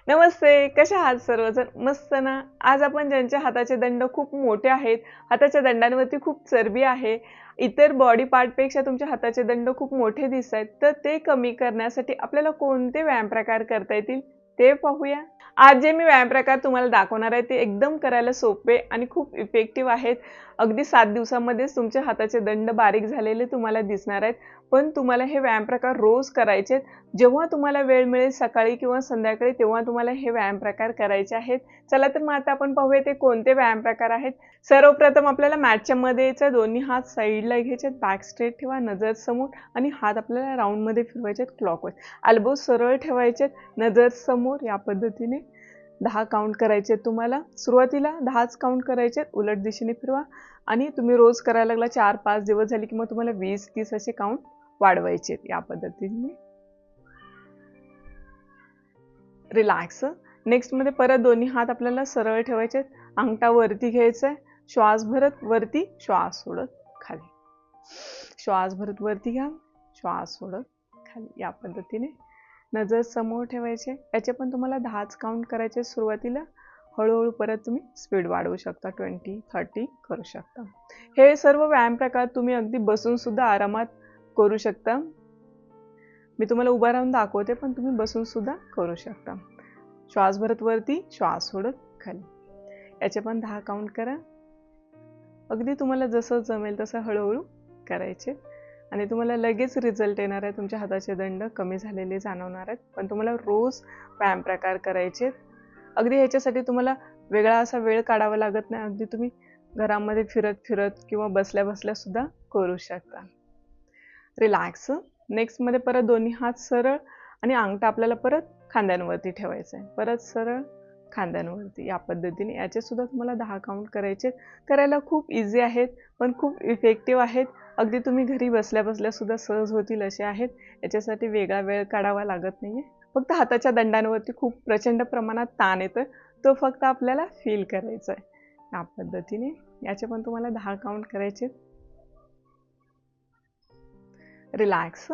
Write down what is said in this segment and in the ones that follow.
नमस्ते, कशा आहात सर्वजण? मस्त ना? आज आपण ज्यांच्या हाताचे दंड खूप मोठे आहेत, हाताच्या दंडांवरती खूप चरबी आहे, इतर बॉडी पार्टपेक्षा तुमच्या हाताचे दंड खूप मोठे दिसतायत, तर ते कमी करण्यासाठी आपल्याला कोणते व्यायाम प्रकार करता येतील ते पाहूया. आज जे मी व्यायाम प्रकार तुम्हाला दाखवणार आहे ते एकदम करायला सोपे आणि खूप इफेक्टिव्ह आहेत. अगदी 7 दिवसामध्येच तुमच्या हाताचे दंड बारीक झालेले तुम्हाला दिसणार आहेत. पण तुम्हाला हे व्यायाम प्रकार रोज करायचे आहेत. जेव्हा तुम्हाला वेळ मिळेल सकाळी किंवा संध्याकाळी तेव्हा तुम्हाला हे व्यायाम प्रकार करायचे आहेत. चला तर मग आता आपण पाहूया ते कोणते व्यायाम प्रकार आहेत. सर्वप्रथम आपल्याला मॅटच्या मध्ये यायचं, दोन्ही हात साईडला घ्यायचे, बॅक स्ट्रेट ठेवा, नजर समोर आणि हात आपल्याला राऊंडमध्ये फिरवायचे क्लॉकवाईज. एल्बो सरळ ठेवायचे, नजर समोर. या पद्धतीने 10 काउंट करायचे तुम्हाला. सुरुवातीला 10च काउंट करायचे, उलट दिशेने फिरवा आणि तुम्ही रोज करायला लागला 4-5 दिवस झाले की मग तुम्हाला 20-30 असे काउंट वाढवायचे. या पद्धतीने रिलॅक्स. नेक्स्ट मध्ये परत दोन्ही हात आपल्याला सरळ ठेवायचे, अंगठा वरती घ्यायचा आहे, श्वास भरत वरती, श्वास सोडत खाली, श्वास भरत वरती घ्या, श्वास सोडत खाली. या पद्धतीने नजर समोर ठेवायचे. याचे पण तुम्हाला 10च काउंट करायचे सुरुवातीला. हळूहळू परत तुम्ही स्पीड वाढवू शकता, 20-30 करू शकता. हे सर्व व्यायाम प्रकार तुम्ही अगदी बसून सुद्धा आरामात करू शकता. मी तुम्हाला उभा राहून दाखवते, पण तुम्ही बसून सुद्धा करू शकता. श्वास भरत वरती, श्वास सोडत खाली. याचे पण 10 काउंट करा. अगदी तुम्हाला जसं जमेल तसं हळूहळू करायचे आणि तुम्हाला लगेच रिझल्ट येणार आहे. तुमच्या हाताचे दंड कमी झालेले जाणवणार आहेत. पण तुम्हाला रोज व्यायाम प्रकार करायचे. अगदी ह्याच्यासाठी तुम्हाला वेगळा असा वेळ काढावा लागत नाही. अगदी तुम्ही घरामध्ये फिरत फिरत किंवा बसल्या बसल्या सुद्धा करू शकता. रिलॅक्स. नेक्स्ट मध्ये परत दोन्ही हात सरळ आणि अंगठा आपल्याला परत खांद्यांवरती ठेवायचा आहे. परत सरळ खांद्यांवरती. या पद्धतीने याचे सुद्धा तुम्हाला 10 काउंट करायचे. करायला खूप इझी आहेत, पण खूप इफेक्टिव्ह आहेत. अगदी तुम्ही घरी बसल्या बसल्या सुद्धा सहज होतील असे आहेत. याच्यासाठी वेगळा वेळ काढावा लागत नाहीये. फक्त हाताच्या दंडांवरती खूप प्रचंड प्रमाणात ताण येतोय, तो फक्त आपल्याला फील करायचा आहे. या पद्धतीने याचे पण तुम्हाला 10 काउंट करायचे. रिलॅक्स.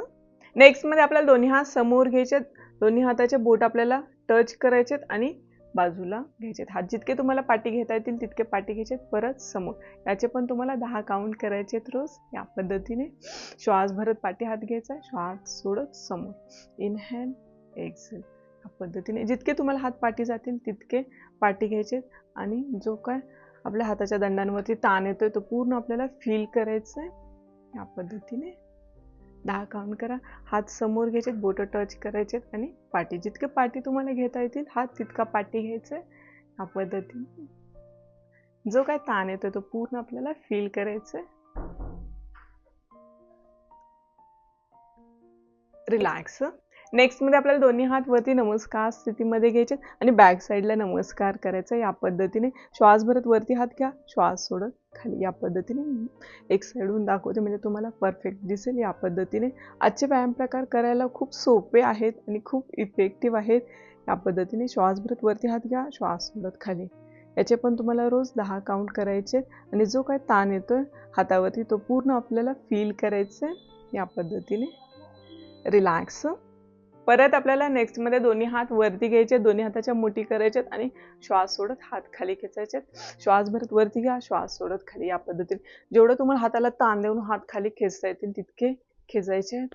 नेक्स्ट मध्ये आपल्याला दोन्ही हात समोर घ्यायचे, दोन्ही हाताचे बोट आपल्याला टच करायचे आणि बाजूला घ्यायचे. हात जितके तुम्हाला पाठी घेता येतील तितके पाठी घ्यायचे, परत समोर. याचे पण तुम्हाला 10 काउंट करायचे रोज. या पद्धतीने श्वास भरत पाठी हात घ्यायचा, श्वास सोडत समोर. Inhale, exhale. या पद्धतीने जितके तुम्हाला हात पाठी जातील तितके पाठी घ्यायचे आणि जो काय आपल्या हाताच्या दंडांवरती ताण येतोय तो पूर्ण आपल्याला फील करायचा आहे. या पद्धतीने 10 काउंट करा. हात समोर घ्यायचे, बोट टच करायचे आणि पाठी जितके पाठी तुम्हाला घेता येतील हात तितका पाठी घ्यायचे. या पद्धतीने जो काय ताण येतो तो पूर्ण आपल्याला फील करायचा. रिलॅक्स. नेक्स्ट मध्ये आपल्याला दोन्ही हात वरती नमस्कार स्थितीमध्ये घ्यायचे आणि बॅक साईडला नमस्कार करायचा. या पद्धतीने श्वास भरत वरती हात घ्या, श्वास सोडत खाली. या पद्धतीने एक साईडहून दाखवते म्हणजे तुम्हाला परफेक्ट दिसेल. या पद्धतीने आजचे व्यायाम प्रकार करायला खूप सोपे आहेत आणि खूप इफेक्टिव्ह आहेत. या पद्धतीने श्वास भरत वरती हात घ्या, श्वास सोडत खाली. याचे पण तुम्हाला रोज 10 काउंट करायचे आणि जो काय ताण येतोय हातावरती तो पूर्ण आपल्याला फील करायचा. या पद्धतीने रिलॅक्स. परत आपल्याला नेक्स्ट मध्ये दोन्ही हात वरती घ्यायचे, दोन्ही हाताच्या मुठी करायच्यात आणि श्वास सोडत हात खाली खेचायचे. श्वास भरत वरती घ्या, श्वास सोडत खाली. या पद्धतीने जेवढं तुम्हाला हाताला ताण देऊन हात खाली खेचता येतील तितके खेचायचे.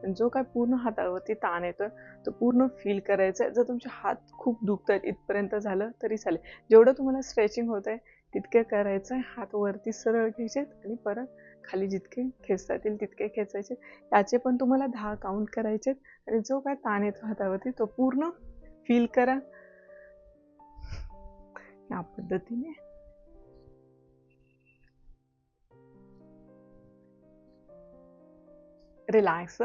जो काय पूर्ण हातावरती ताण येतोय तो पूर्ण फील करायचा. जर तुमचे हात खूप दुखतात इथपर्यंत झालं तरी चालेल. जेवढं तुम्हाला स्ट्रेचिंग होत आहे तितके करायचं आहे. हात वरती सरळ घ्यायचे आणि परत खाली जितके खेचता येतील तितके खेचायचे. याचे पण तुम्हाला 10 काउंट करायचे आणि जो काय ताण येतो हातावरती तो पूर्ण फील करा. या पद्धतीने रिलॅक्स.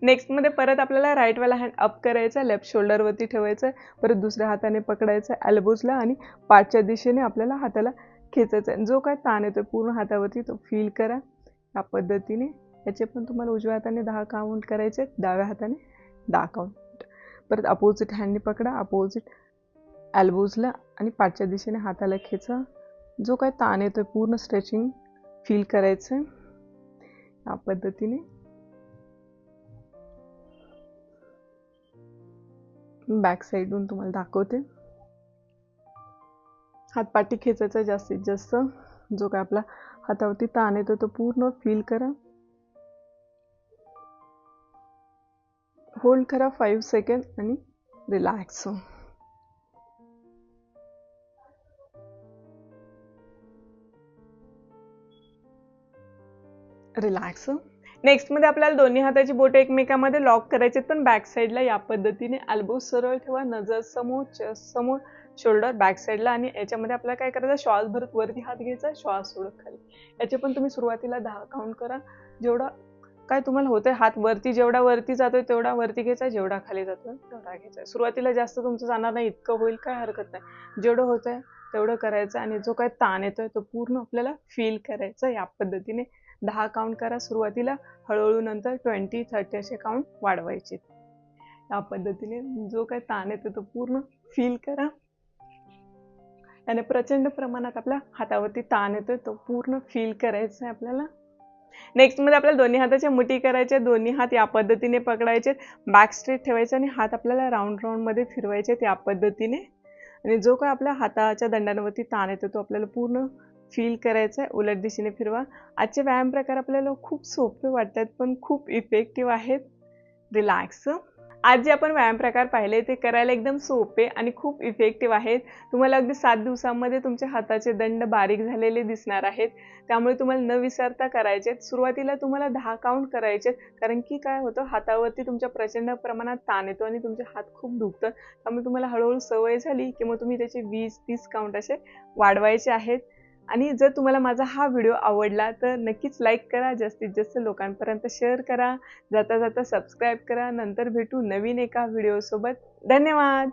नेक्स्ट मध्ये परत आपल्याला राईट वाला हँड अप करायचा, लेफ्ट शोल्डर वरती ठेवायचा, परत दुसऱ्या हाताने पकडायचं एल्बोजला आणि पाठच्या दिशेने आपल्याला हाताला खेचायचा. जो काय ताण येतो पूर्ण हातावरती तो फील करा. या पद्धतीने याचे पण तुम्हाला उजव्या हाताने 10 काउंट करायचे, डाव्या हाताने 10 काउंट. परत अपोजिट हँडने पकडा, अपोजिट एल्बोजला आणि पाठच्या दिशेने हाताला खेचा. जो काय ताण येतोय पूर्ण स्ट्रेचिंग फील करायचं. या पद्धतीने बॅक साईडून तुम्हाला दाखवते. हातपाठी खेचायचा जास्तीत जास्त. जो काय आपला हातावरती ताण येतो तो पूर्ण फील करा. होल्ड करा 5 सेकंड आणि रिलॅक्स. रिलॅक्स. नेक्स्ट मध्ये आपल्याला दोन्ही हाताची बोटे एकमेकांमध्ये लॉक करायचे, पण बॅक साईडला या पद्धतीने एल्बो सरळ ठेवा, नजर समोर, चेस्ट समोर, शोल्डर बॅक साईडला. आणि याच्यामध्ये आपल्याला काय करायचं, श्वास भरत वरती हात घ्यायचा, श्वास सोडत खाली. याचे पण तुम्ही सुरुवातीला 10 काउंट करा. जेवढा काय तुम्हाला होतंय, हात वरती जेवढा वरती जातोय तेवढा वरती घ्यायचा, जेवढा खाली जातोय तेवढा घ्यायचा. सुरुवातीला जास्त तुमचं जाणार नाही, इतकं होईल काय हरकत नाही. जेवढं होतंय तेवढं करायचं. आणि जो काय ताण येतोय तो पूर्ण आपल्याला फील करायचा. या पद्धतीने 10 काउंट करा सुरुवातीला, हळूहळू नंतर 20-30 असे काउंट वाढवायचे. या पद्धतीने जो काय ताण येतो तो पूर्ण फील करा. आणि प्रचंड प्रमाणात आपल्या हातावरती ताण येतोय तो पूर्ण फील करायचा आहे आपल्याला. नेक्स्ट मध्ये आपल्याला दोन्ही हाताच्या मुठी करायच्या, दोन्ही हात या पद्धतीने पकडायचे, बॅक स्ट्रेट ठेवायचे आणि हात आपल्याला राऊंड मध्ये फिरवायचे या पद्धतीने. आणि जो काय आपल्या हाताच्या दंडांवरती ताण येतो तो आपल्याला पूर्ण फील करायचा आहे. उलट दिशेने फिरवा. आजचे व्यायाम प्रकार आपल्याला खूप सोपे वाटतात पण खूप इफेक्टिव्ह आहेत. रिलॅक्स. आज जे आपण व्यायाम प्रकार पाहिले ते करायला एकदम सोपे आणि खूप इफेक्टिव्ह आहेत. तुम्हाला अगदी 7 दिवसांमध्ये तुमचे हाताचे दंड बारीक झालेले दिसणार आहेत. त्यामुळे तुम्हाला न विसरता करायचे. सुरुवातीला तुम्हाला 10 काउंट करायचे, कारण की काय होतं, हातावरती तुमच्या प्रचंड प्रमाणात ताण येतो आणि तुमचे हात खूप दुखतात. त्यामुळे तुम्हाला हळूहळू सवय झाली की मग तुम्ही त्याचे 20-30 काउंट असे वाढवायचे आहेत. आणि जर तुम्हाला माझा हा व्हिडिओ आवडला तर नक्कीच लाईक करा, जास्तीत जास्त लोकांपर्यंत शेअर करा, जाता जाता सबस्क्राईब करा. नंतर भेटू नवीन एका व्हिडिओसोबत. धन्यवाद.